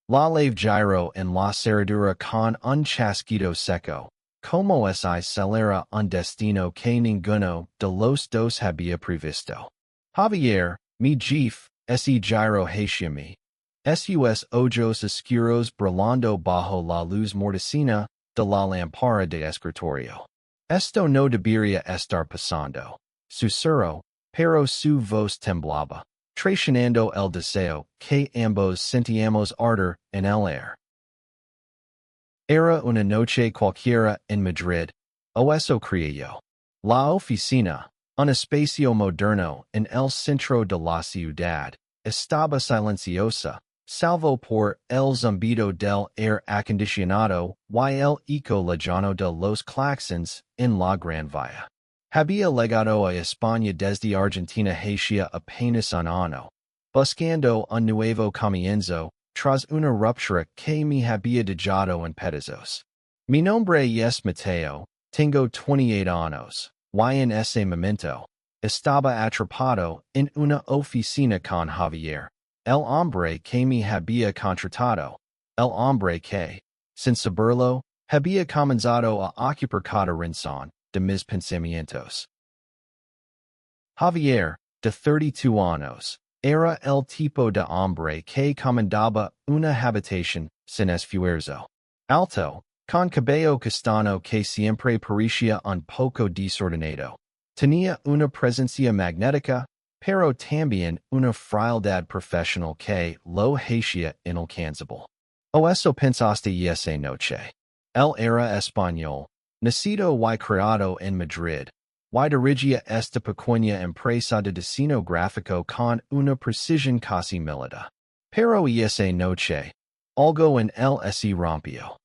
La lave giro en la cerradura con un chasquido seco, como si celera un destino que ninguno de los dos había previsto. Javier, mi jefe, ese giro hacia mí. Sus ojos oscuros brillando bajo la luz mortecina de la lámpara de escritorio. Esto no debería estar pasando. Susurró, pero su voz temblaba, traicionando el deseo que ambos sentíamos arder en el aire. Era una noche cualquiera en Madrid, o eso creía yo. La oficina, un espacio moderno en el centro de la ciudad, estaba silenciosa, salvo por el zumbido del aire acondicionado y el eco lejano de los claxons en la Gran Vía. Había llegado a España desde Argentina hacía apenas un año, buscando un nuevo comienzo, tras una ruptura que me había dejado en pedazos. Mi nombre es Mateo, tengo 28 años, y en ese momento, estaba atrapado en una oficina con Javier, el hombre que me había contratado, el hombre que, sin saberlo, había comenzado a ocupar cada rincón de mis pensamientos. Javier, de 32 años, era el tipo de hombre que comandaba una habitación sin esfuerzo. Alto, con cabello castaño que siempre parecía un poco desordenado. Tenía una presencia magnética, pero también una frialdad profesional que lo hacía inalcanzable. O eso pensaste esa noche. Él era español, nacido y criado en Madrid, y dirigía esta pequeña empresa de diseño gráfico con una precisión casi militar. Pero esa noche, algo en él se rompió.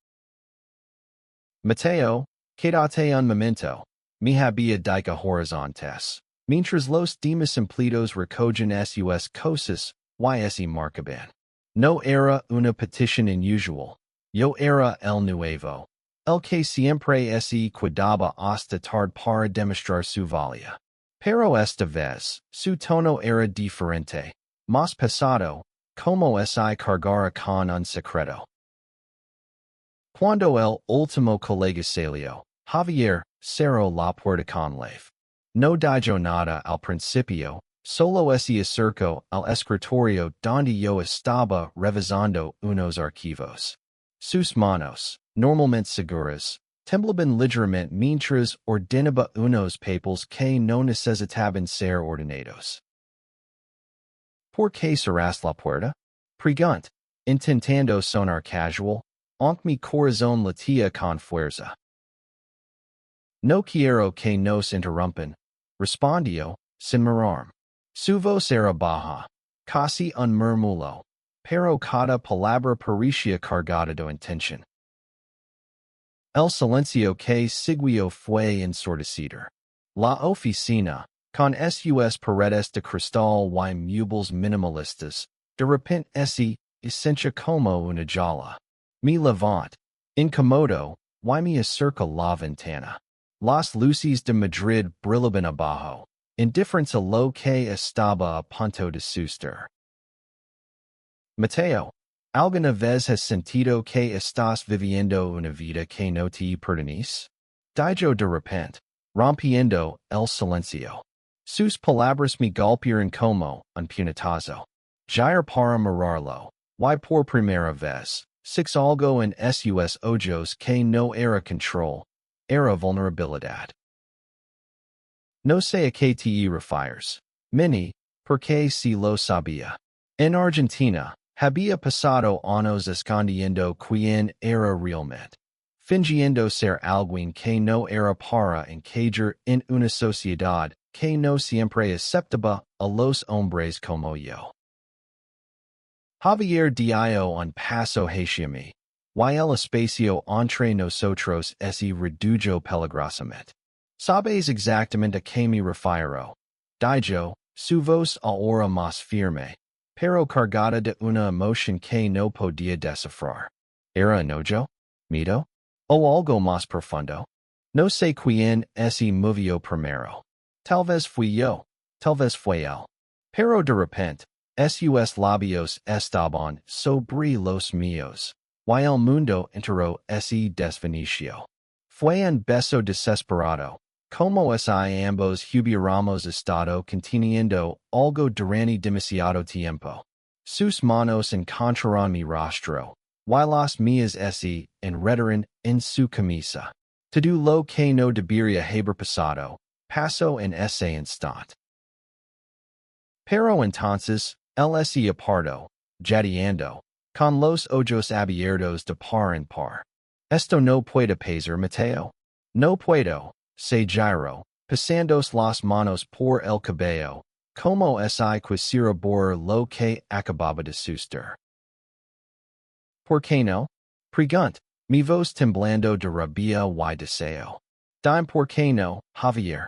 Mateo, quédate un momento, me había dicho horizontes, mientras los demás empleados recogían sus cosas y se marcaban. No era una petición inusual, yo era el nuevo, el que siempre se cuidaba hasta tarde para demostrar su valía. Pero esta vez, su tono era diferente, más pesado, como si cargara con un secreto. Cuando el último colega salió, Javier cerró la puerta con llave. No dijo nada al principio, solo se acercó al escritorio donde yo estaba revisando unos archivos. Sus manos, normalmente seguras, temblaban ligeramente mientras ordenaba unos papeles que no necesitaban ser ordenados. ¿Por qué cerraste la puerta? Preguntó, intentando sonar casual, aunque mi corazón latía con fuerza. No quiero que nos interrumpan, respondió, sin mirarme. Su voz era baja, casi un murmullo, pero cada palabra parecía cargada de intención. El silencio que siguió fue ensordecedor. La oficina, con sus paredes de cristal y muebles minimalistas, de repente se hizo como una jaula. Me levanto, incómodo, y me acerco la ventana. Las luces de Madrid brillaban abajo, indiferentes a lo que estaba a punto de suceder. Mateo, ¿alguna vez has sentido que estás viviendo una vida que no te pertenece? Dijo de repente, rompiendo el silencio. Sus palabras me golpearon como un puñetazo. Jair para mirarlo, y por primera vez, six algo en sus ojos que no era control, era vulnerabilidad. No sé a qué te refieres, Mini, porque si lo sabía. En Argentina, había pasado años escondiendo quién era realmente, fingiendo ser alguien que no era para encajar en una sociedad que no siempre aceptaba a los hombres como yo. Javier dio un paso hacia mí, y el espacio entre nosotros se redujo peligrosamente. ¿Sabes exactamente a qué me refiero? Dijo, su voz ahora más firme, pero cargada de una emoción que no podía descifrar. ¿Era enojo? ¿Miedo? ¿O algo más profundo? No sé quién se movió primero. Tal vez fui yo, tal vez fue él. Pero de repente, sus labios estaban sobre los míos, y el mundo entero se desvaneció. Fue un beso desesperado, como si ambos hubiéramos estado conteniendo algo durante demasiado tiempo. Sus manos encontraron mi rostro, y las mías se enredaron en su camisa. Todo lo que no debería haber pasado, pasó en ese instante. Pero entonces, él se apartó, jadeando, con los ojos abiertos de par en par. Esto no puede pasar, Mateo. No puedo, se giró, pasando las manos por el cabello, como si quisiera borrar lo que acababa de suceder. ¿Por qué no? Pregunt, mi voz temblando de rabia y deseo. Dime por qué no, Javier.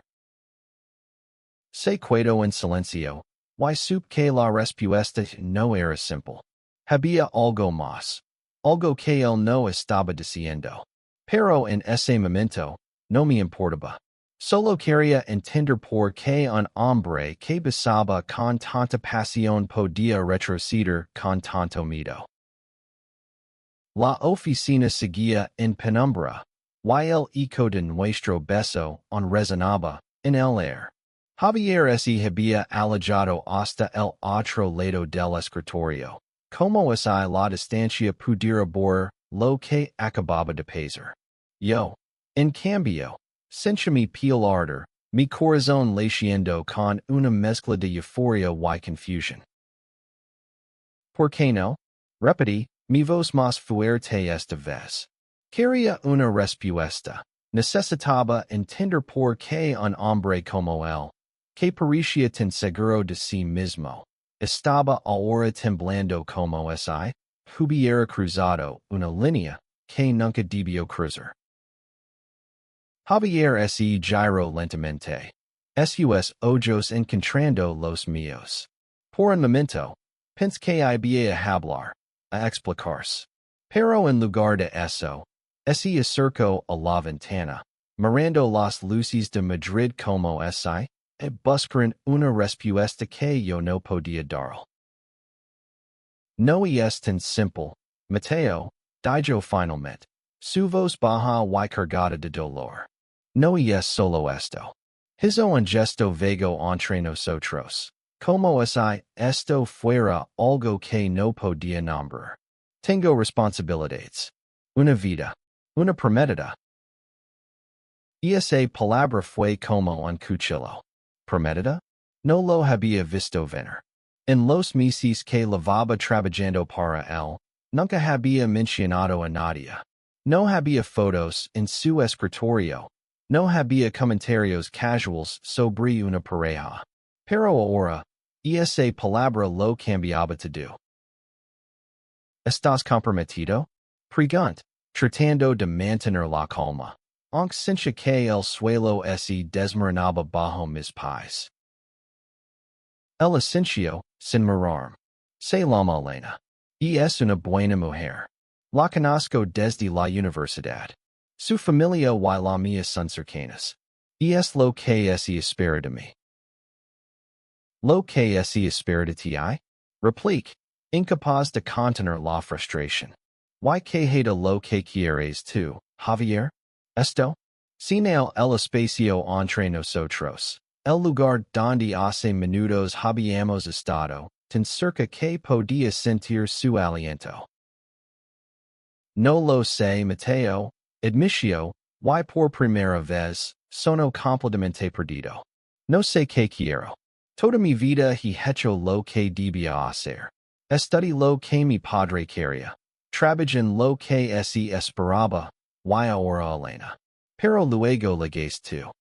Se quedó en silencio, y supe que la respuesta no era simple. Había algo más, algo que él no estaba diciendo. Pero en ese momento, no me importaba. Solo quería entender por qué un hombre que besaba con tanta pasión podía retroceder con tanto miedo. La oficina seguía en penumbra, y el eco de nuestro beso resonaba en el aire. Javier se había alejado hasta el otro lado del escritorio, como si la distancia pudiera borrar lo que acababa de pasar. Yo, en cambio, sentía mi piel arder, mi corazón latiendo con una mezcla de euforia y confusión. ¿Por qué no? Repetí, mi voz más fuerte esta vez. Quería una respuesta. Necesitaba entender por qué un hombre como él, que parecía tan seguro de sí mismo, estaba ahora temblando como si hubiera cruzado una línea que nunca debió cruzar. Javier se giró lentamente, sus ojos encontrando los míos. Por un momento, pensé que iba a hablar, a explicarse. Pero en lugar de eso, se acercó a la ventana, mirando las luces de Madrid como si buscaran una respuesta que yo no podía dar. No es tan simple, Mateo, dijo finalmente, su voz baja y cargada de dolor. No es solo esto. Hizo un gesto vago entre nosotros, como si esto fuera algo que no podía nombrar. Tengo responsabilidades. Una vida. Una prometida. Esa palabra fue como un cuchillo. ¿Prometida? No lo había visto venir. En los meses que llevaba trabajando para él, nunca había mencionado a nadie. No había fotos en su escritorio. No había comentarios casuales sobre una pareja. Pero ahora, esa palabra lo cambiaba todo. ¿Estás comprometido? Pregunt, tratando de mantener la calma, aunque sentía que el suelo se desmoronaba bajo mis pies. El asencio, sin mirarme. Se llama Elena. Y es una buena mujer. La conozco desde la universidad. Su familia y la mía son cercanas. Y es lo que se espera de mí. Lo que se espera de ti, replique, incapaz de contener la frustración. ¿Y que hada lo que quieres tú, Javier? Esto? Sin el espacio entre nosotros, el lugar donde hace minutos habíamos estado, tan cerca que podía sentir su aliento. No lo sé, Mateo, admitió, y por primera vez, sono completamente perdido. No sé qué quiero. Toda mi vida he hecho lo que debía hacer. Estudié lo que mi padre quería. Trabajé en lo que se esperaba, y ahora Elena. Pero luego llegues tú.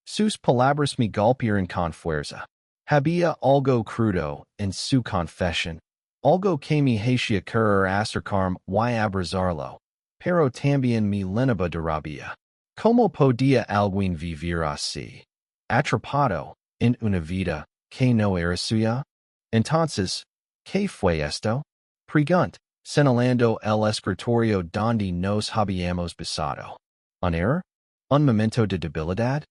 Sus palabras me golpearon con fuerza. Había algo crudo en su confesión, algo que me hacía querer acercarme y abrazarlo, pero también me llenaba de rabia. ¿Cómo podía alguien vivir así? Atrapado en una vida que no era suya. Entonces, ¿qué fue esto? Pregunt, señalando el escritorio donde nos habíamos besado. ¿Un error? ¿Un momento de debilidad?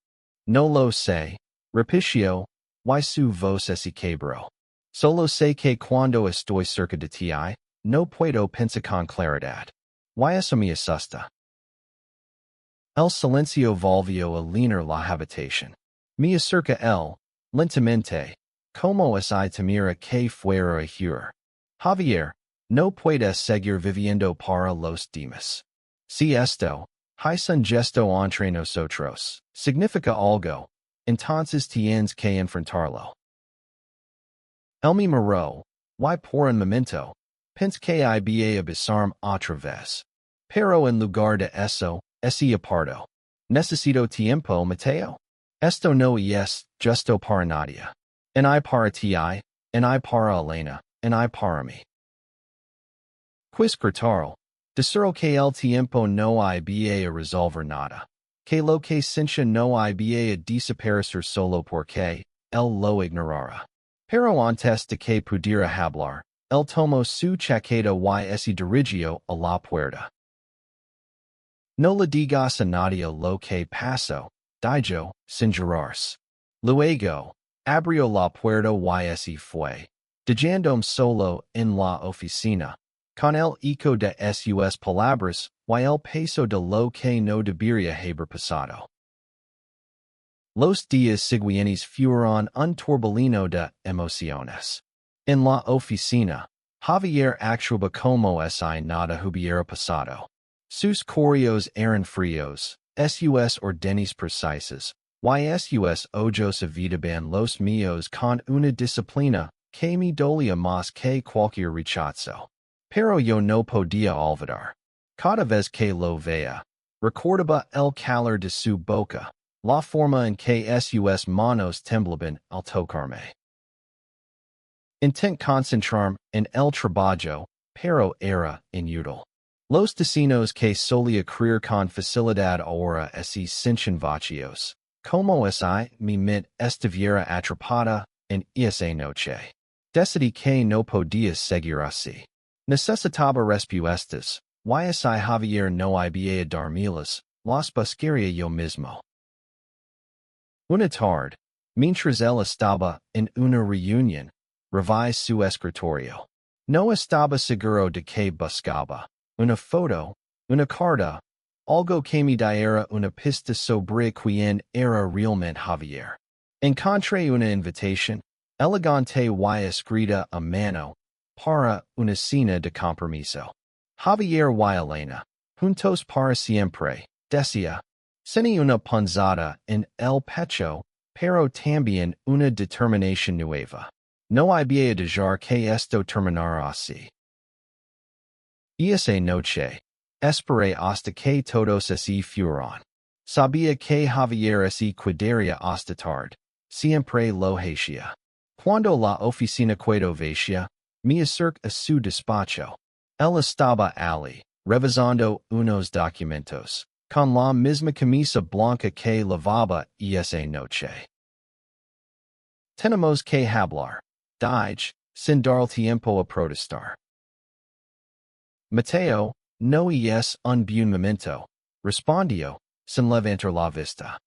No lo sé, repitió, y su voz se quebró. Solo sé que cuando estoy cerca de ti, no puedo pensar con claridad. Y eso me asusta. El silencio volvió a llenar la habitación. Me acerca él, lentamente, como si temiera que fuera a huir. Javier, no puedes seguir viviendo para los demás. Si esto, es un gesto entre nosotros, significa algo, entonces tienes que enfrentarlo. Él me miró, y por un momento, pensé que iba a besarme otra vez. Pero en lugar de eso, ese apartó. Necesito tiempo, Mateo. Esto no es justo para nadie. En I para ti, en I para Elena, en I para mí. Quiz cortaro. Desero que el tiempo no iba a resolver nada. Que lo que sienta no iba a desaparecer solo porque él lo ignorara. Pero antes de que pudiera hablar, él tomó su chaqueta y se dirigió a la puerta. No le digas a nadie lo que pasó, dijo, sin llorarse. Luego, abrió la puerta y se fue, dejándome solo en la oficina, con el eco de sus palabras y el peso de lo que no debería haber pasado. Los días siguientes fueron un torbellino de emociones. En la oficina, Javier actuaba como si nada hubiera pasado. Sus correos eran fríos, sus órdenes precisas, y sus ojos evitaban los míos con una disciplina que me dolía más que cualquier rechazo. Pero yo no podía olvidar. Cada vez que lo veía, recordaba el calor de su boca, la forma en que sus manos temblaban al tocarme. Intent concentrarme en el trabajo, pero era inútil. Los destinos que solía creer con facilidad ahora se sienten vacíos, como si mi mente estuviera atrapada en esa noche. Decidí que no podía seguir así. Necesitaba respuestas, y si Javier no iba a dormirlas, las buscaría yo mismo. Una tarde, mientras él estaba en una reunión, revisé su escritorio. No estaba seguro de que buscaba. Una foto, una carta, algo que me diera una pista sobre quién era realmente Javier. Encontré una invitación, elegante y escrita a mano, para una cena de compromiso. Javier y Elena, juntos para siempre, decía. Tenía una punzada en el pecho, pero también una determinación nueva. No iba a dejar que esto terminara así. Esa noche, esperé hasta que todos se fueron. Sabía que Javier se quedaría hasta tarde. Siempre lo hacía. Cuando la oficina quedó vacía, me acerqué a su despacho. Él estaba allí, revisando unos documentos, con la misma camisa blanca que lavaba esa noche. Tenemos que hablar, dije, sin dar tiempo a protestar. Mateo, no es un buen momento, respondió, sin levantar la vista.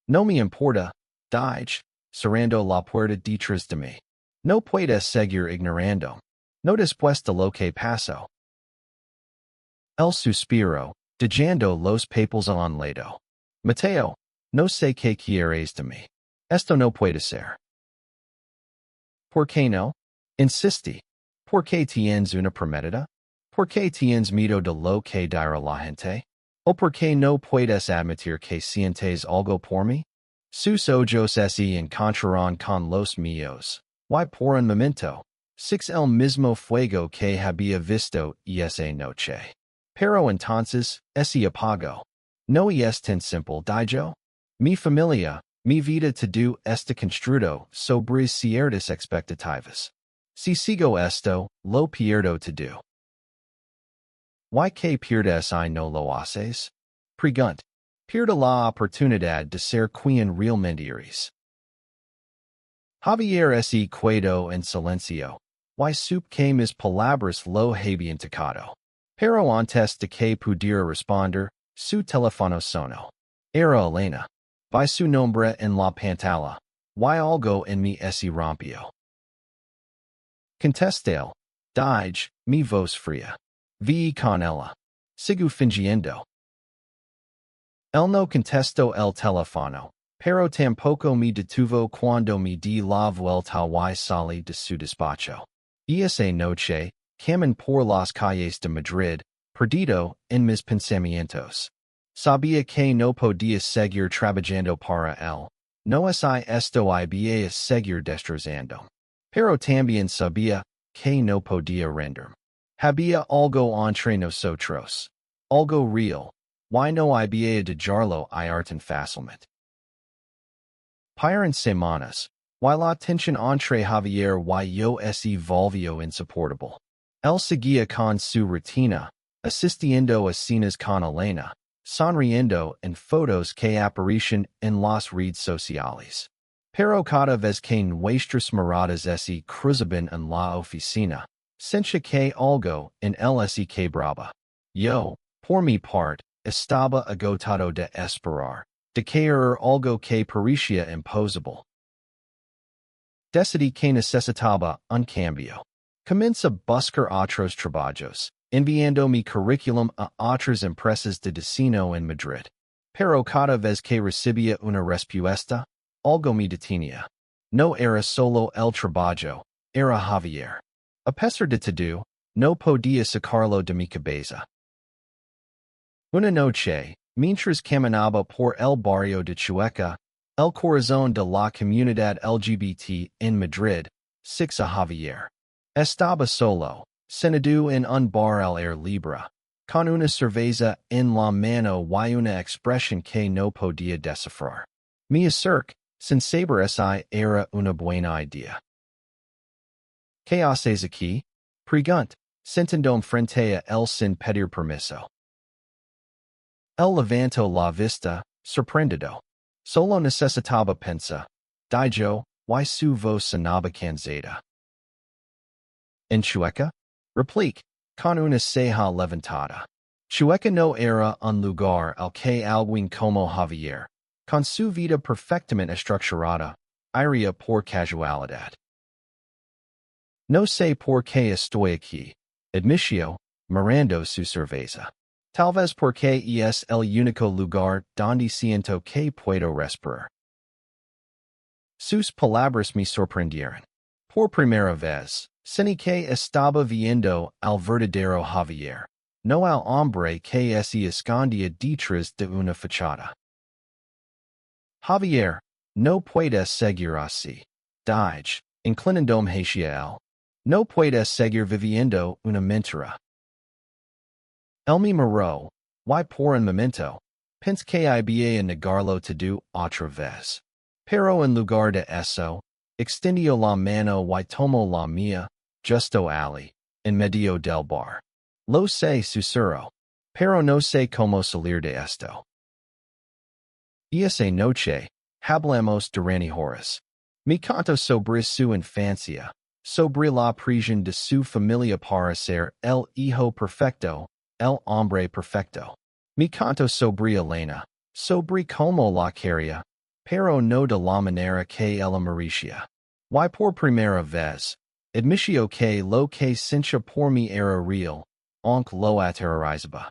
No me importa, dije, cerrando la puerta detrás de mí. No puedes seguir ignorando. No después de lo que pasó. El suspiro, dejando los papeles a un lado. Mateo, no sé qué quieres de mí. Esto no puede ser. ¿Por qué no? Insistí. ¿Por qué tienes una prometida? ¿Por qué tienes miedo de lo que dirá la gente? ¿O por qué no puedes admitir que sientes algo por mí? Sus ojos se encontraron con los míos, y por un momento, six el mismo fuego que había visto esa noche. Pero entonces, se apagó. No es tan simple, dijo. Mi familia, mi vida todo está construido sobre ciertas expectativas. Si sigo esto, lo pierdo todo. ¿Y qué pierdes y no lo haces? Pregunta. Pierdo la oportunidad de ser quien realmente eres. Javier se quedó en silencio, y supe que mis palabras lo habían tocado. Pero antes de que pudiera responder, su teléfono sonó. Era Elena. Vi su nombre en la pantalla, y algo en mí se rompió. Contestale, Dige, mi vos fria. Vi con ella. Sigu fingiendo. El no contesto el telefono, pero tampoco me detuvo cuando me di la vuelta y salí de su despacho. Esa noche, camin por las calles de Madrid, perdido en mis pensamientos. Sabía que no podía seguir trabajando para él. No es esto iba a seguir destrozando. Pero también sabía que no podía rendirme. Había algo entre nosotros. Algo real. Y no iba a dejarlo ir tan fácilmente. Pasaron semanas. Y la tensión entre Javier y yo se volvió insoportable. Él seguía con su rutina, asistiendo a cenas con Elena, sonriendo en fotos que aparecían en las redes sociales. Pero cada vez que nuestras miradas se cruzaban en la oficina, sentía que algo en él se quebraba. Yo, por mi parte, estaba agotado de esperar, de querer algo que parecía imposible. Decidí que necesitaba un cambio. Comencé a buscar otros trabajos, enviando mi currículum a otras empresas de diseño en Madrid. Pero cada vez que recibía una respuesta, algo me detenía. No era solo el trabajo, era Javier. A pesar de todo, no podía sacarlo de mi cabeza. Una noche, mientras caminaba por el barrio de Chueca, el corazón de la comunidad LGBT en Madrid, six a Javier. Estaba solo, sentado en un bar al aire libre, con una cerveza en la mano y una expresión que no podía descifrar. Me acerqué, sin saber si era una buena idea. ¿Qué haces aquí? Pregunté, sentándome frente a él sin pedir permiso. Él levantó la vista, sorprendido. Solo necesitaba pensar. Dijo, y su voz sonaba cansada. ¿En Chueca? Replique, con una ceja levantada. Chueca no era un lugar al que alguien como Javier, con su vida perfectamente estructurada, iría por casualidad. No sé por qué estoy aquí, admitió, mirando su cerveza. Tal vez porque es el único lugar donde siento que puedo respirar. Sus palabras me sorprendieron. Por primera vez, sentí que estaba viendo al verdadero Javier, no al hombre que se escondía detrás de una fachada. Javier, no puedes seguir así. Dije, inclinándome hacia él. No puedes seguir viviendo una mentira. Él me miró, y por un momento, pensé que iba a negarlo todo otra vez. Pero en lugar de eso, extendió la mano y tomó la mía, justo allí, en medio del bar. Lo sé, susurró, pero no sé cómo salir de esto. Esa noche, hablamos durante horas. Me contó sobre su infancia, sobre la presión de su familia para ser el hijo perfecto, el hombre perfecto. Me contó sobre Elena, sobre cómo la quería, pero no de la manera que ella merecía. Y por primera vez, admitió que lo que sentía por mí era real, aunque lo aterrorizaba.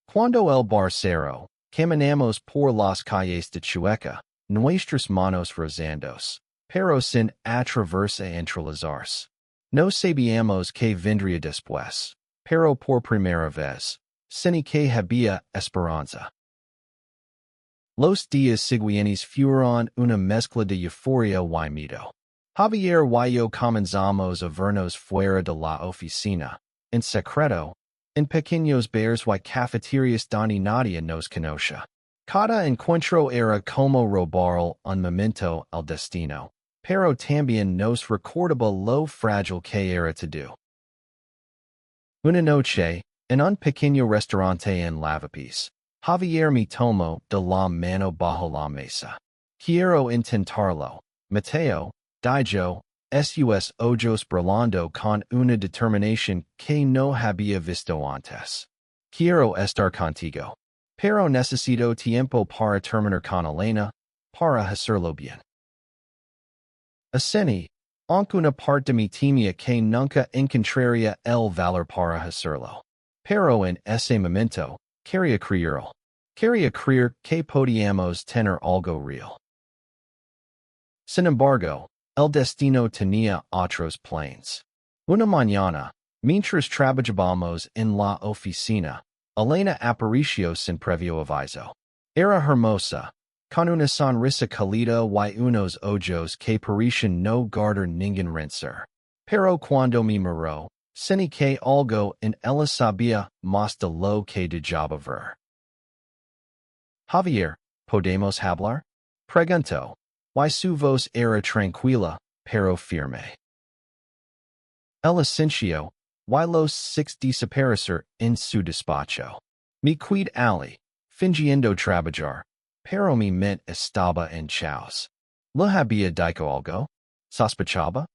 Cuando el bar cerró, caminamos por las calles de Chueca, nuestras manos rozandos, pero sin atreverse a entrelazarse. No sabíamos que vendría después, pero por primera vez, sentí que había esperanza. Los días siguientes fueron una mezcla de euforia y miedo. Javier y yo comenzamos a vernos fuera de la oficina, en secreto, en pequeños bares y cafeterias donde nadie nos conocía. Cada encuentro era como robar un momento al destino, pero también nos recordaba lo frágil que era todo. Una noche, en un pequeño restaurante en Lavapiés, Javier me tomó de la mano bajo la mesa. Quiero intentarlo, Mateo, dijo, sus ojos brillando con una determinación que no había visto antes. Quiero estar contigo, pero necesito tiempo para terminar con Elena, para hacerlo bien. Así, Aunque una parte de mi timia que nunca encontraría el valor para hacerlo. Pero en ese momento, quería creerlo. Quería creer que podíamos tener algo real. Sin embargo, el destino tenía otros planes. Una mañana, mientras trabajábamos en la oficina, Elena apareció sin previo aviso. Era hermosa, con una sonrisa cálida y unos ojos que parecían no guardar ningún rencor. Pero cuando me miró, sentí que algo en ella sabía más de lo que dejaba ver. Javier, ¿podemos hablar? Preguntó. Y su voz era tranquila, pero firme. El asencio, y los 6 desaparecer en su despacho. Me quedé allí, fingiendo trabajar, pero mi mente estaba en chaos. ¿Le había dicho algo? ¿Sospechaba?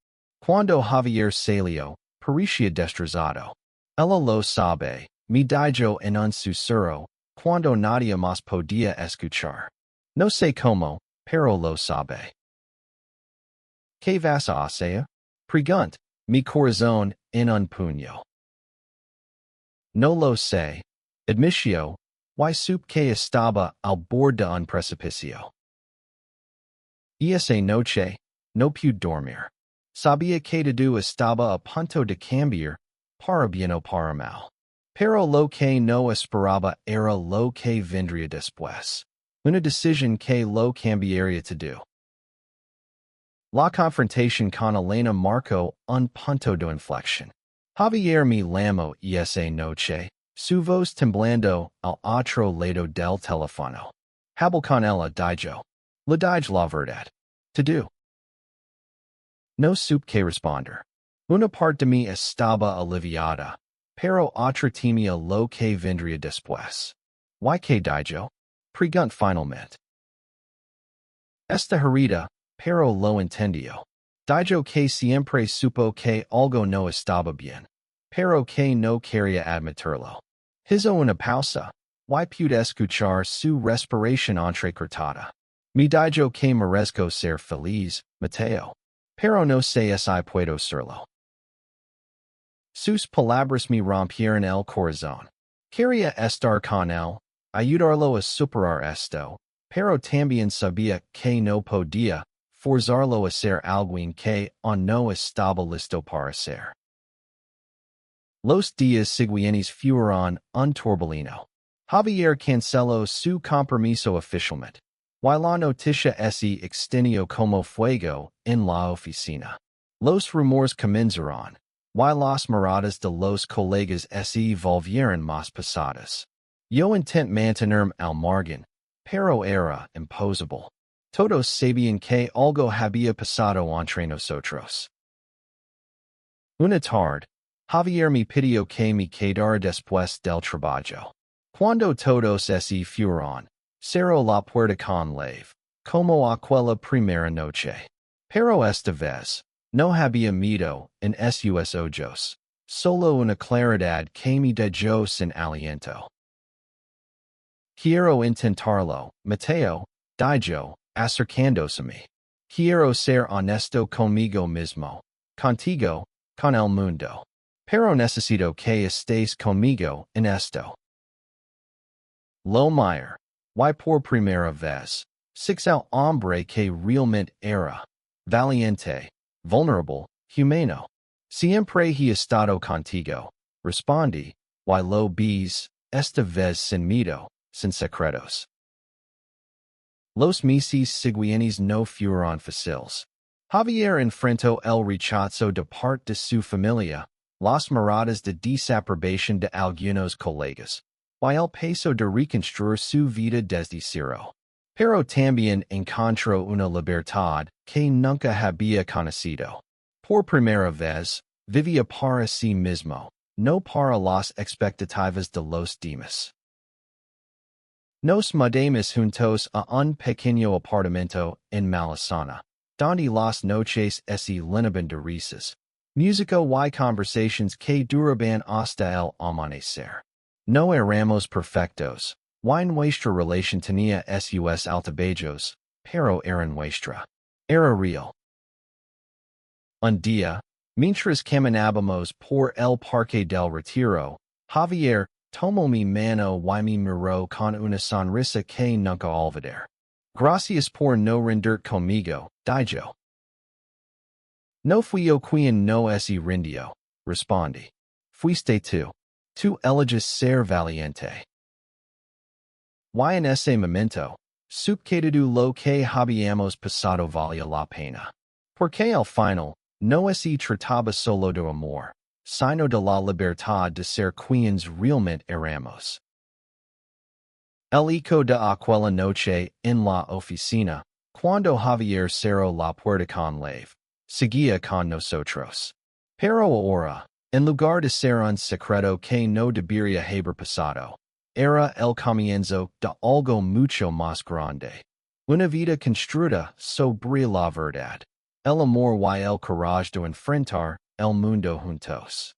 Cuando Javier salió, parecía destrozado. Ella lo sabe, me dijo en un susurro, cuando nadie más podía escuchar. No sé cómo, pero lo sabe. ¿Qué vas a hacer? Pregunt, mi corazón en un puño. No lo sé. Admitió, y supe que estaba al borde de un precipicio. Y esa noche, no pude dormir. Sabía que todo estaba a punto de cambiar, para bien o para mal. Pero lo que no esperaba era lo que vendría después. Una decisión que lo cambiaría todo. La confrontación con Elena marcó un punto de inflexión. Javier me llamó y esa noche, su voz temblando al otro lado del teléfono. Hablé con ella dijo. Le dije la verdad. Todo. No supe que responder. Una parte de mí estaba aliviada, pero otra temía lo que vendría después. ¿Y qué dijo? Pregunt finalmente. Esta herida, pero lo entendió. Dijo que siempre supo que algo no estaba bien, pero que no quería admitirlo. Hizo una pausa, y pude escuchar su respiración entrecortada. Me dijo que merezco ser feliz, Mateo. Pero no sé si puedo serlo. Sus palabras me rompieron el corazón. Quería estar con él, ayudarlo a superar esto, pero también sabía que no podía forzarlo a hacer algo que aún no estaba listo para hacer. Los días siguientes fueron un torbellino. Javier canceló su compromiso oficialmente, y la noticia se extendió como fuego en la oficina. Los rumores comenzaron, y las miradas de los colegas se volvieron más pesadas. Yo intenté mantenerme al margen, pero era imposible. Todos sabían que algo había pasado entre nosotros. Una tarde, Javier me pidió que me quedara después del trabajo. Cuando todos se fueron, cerró la puerta con llave, como aquella primera noche. Pero esta vez, no había miedo en sus ojos, solo una claridad que me dejó sin aliento. Quiero intentarlo, Mateo, dijo, acercándose a mí. Quiero ser honesto conmigo mismo, contigo, con el mundo. Pero necesito que estés conmigo en esto. Lo Meyer, y por primera vez, six el hombre que realmente era, valiente, vulnerable, humano. Siempre he estado contigo, respondí, y lo ves, esta vez sin miedo, sin secretos. Los meses siguientes no fueron fáciles. Javier enfrentó el rechazo de parte de su familia, las miradas de desaprobación de algunos colegas, y el peso de reconstruir su vida desde cero. Pero también encontró una libertad que nunca había conocido. Por primera vez, vivía para sí mismo, no para las expectativas de los demás. Nos mudamos juntos a un pequeño apartamento en Malasana, donde las noches se llenaban de risas, música y conversaciones que duraban hasta el amanecer. No éramos perfectos, y nuestra relación tenía sus altibajos, pero era nuestra. Era real. Un día, mientras caminamos por el Parque del Retiro, Javier tomó mi mano y me miró con una sonrisa que nunca olvidar. Gracias por no renderte conmigo, dijo. No fui yo quien no se rindió, respondí. Fuiste tú. Tú eliges ser valiente. Y en ese momento, supe que todo lo que habíamos pasado valía la pena. Porque al final, no se trataba solo de amor, sino de la libertad de ser quienes realmente éramos. El eco de aquella noche en la oficina, cuando Javier cerró la puerta con llave, seguía con nosotros. Pero ahora, en lugar de ser un secreto que no debería haber pasado, era el comienzo de algo mucho más grande. Una vida construida sobre la verdad, el amor y el coraje de enfrentar el mundo juntos.